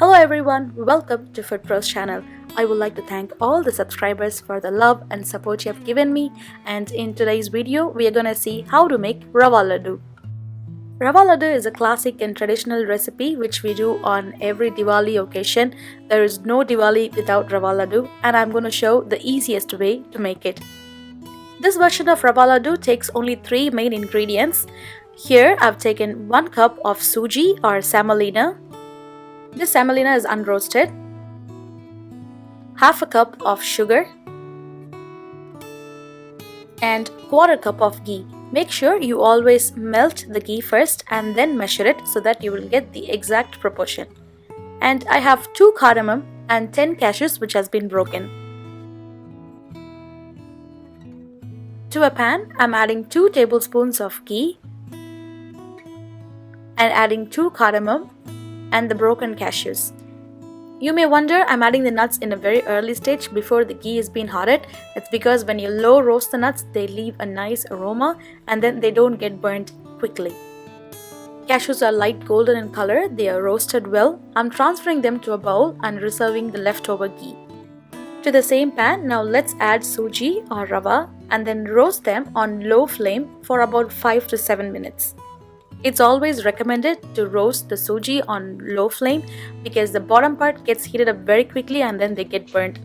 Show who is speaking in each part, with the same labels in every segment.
Speaker 1: Hello everyone, welcome to Food Pros channel. I would like to thank all the subscribers for the love and support you have given me, and in today's video we are gonna see how to make Rava Laddu. Rava Laddu is a classic and traditional recipe which we do on every Diwali occasion. There is no Diwali without Rava Laddu, and I'm going to show the easiest way to make it. This version of Rava Laddu takes only 3 main ingredients. Here I've taken 1 cup of Sooji or semolina. This semolina is unroasted. Half a cup of sugar and 1/4 cup of ghee. Make sure you always melt the ghee first and then measure it so that you will get the exact proportion. And I have 2 cardamom and 10 cashews which has been broken. To a pan, I'm adding 2 tablespoons of ghee and adding 2 cardamom and the broken cashews. You may wonder I'm adding the nuts in a very early stage before the ghee is being hotted. That's because when you low roast the nuts, they leave a nice aroma and then they don't get burnt quickly. Cashews are light golden in color, they are roasted well. I'm transferring them to a bowl and reserving the leftover ghee. To the same pan, now let's add Sooji or rava and then roast them on low flame for about 5 to 7 minutes. It's always recommended to roast the Sooji on low flame because the bottom part gets heated up very quickly and then they get burnt.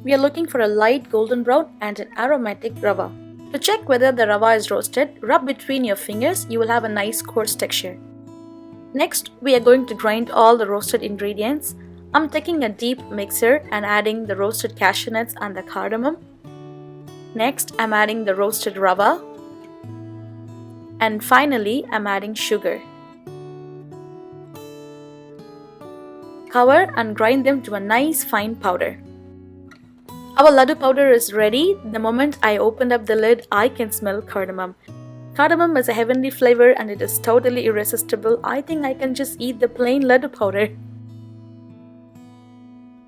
Speaker 1: We are looking for a light golden brown and an aromatic rava. To check whether the rava is roasted, rub between your fingers, you will have a nice coarse texture. Next, we are going to grind all the roasted ingredients. I'm taking a deep mixer and adding the roasted cashew nuts and the cardamom. Next, I'm adding the roasted rava. And finally, I'm adding sugar. Cover and grind them to a nice fine powder. Our laddu powder is ready. The moment I opened up the lid, I can smell cardamom. Cardamom is a heavenly flavor and it is totally irresistible. I think I can just eat the plain laddu powder.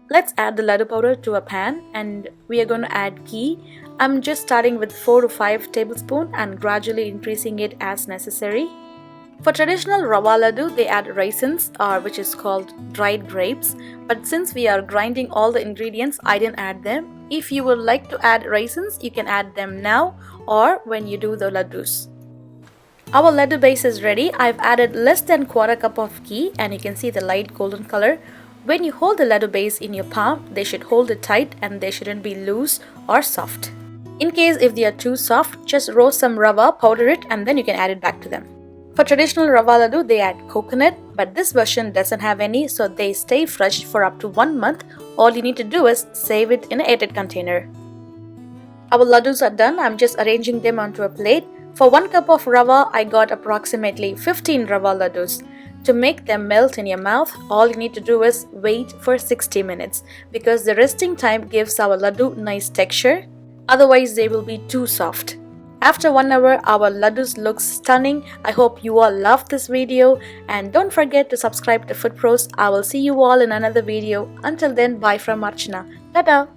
Speaker 1: Let's add the laddu powder to a pan and we are going to add ghee. I'm just starting with 4 to 5 tablespoons and gradually increasing it as necessary. For traditional Rava Laddu, they add raisins, which is called dried grapes. But since we are grinding all the ingredients, I didn't add them. If you would like to add raisins, you can add them now or when you do the laddus. Our laddu base is ready. I've added less than 1/4 cup of ghee and you can see the light golden color. When you hold the laddu base in your palm, they should hold it tight and they shouldn't be loose or soft. In case if they are too soft, just roast some rava, powder it and then you can add it back to them. For traditional Rava Laddu, they add coconut, but this version doesn't have any, so they stay fresh for up to 1 month. All you need to do is save it in an airtight container. Our laddus are done. I'm just arranging them onto a plate. For 1 cup of rava, I got approximately 15 Rava Laddus. To make them melt in your mouth, all you need to do is wait for 60 minutes because the resting time gives our laddu nice texture. Otherwise, they will be too soft. After 1 hour, our laddus look stunning. I hope you all loved this video and don't forget to subscribe to Food Pros. I will see you all in another video. Until then, bye from Archana. Tada!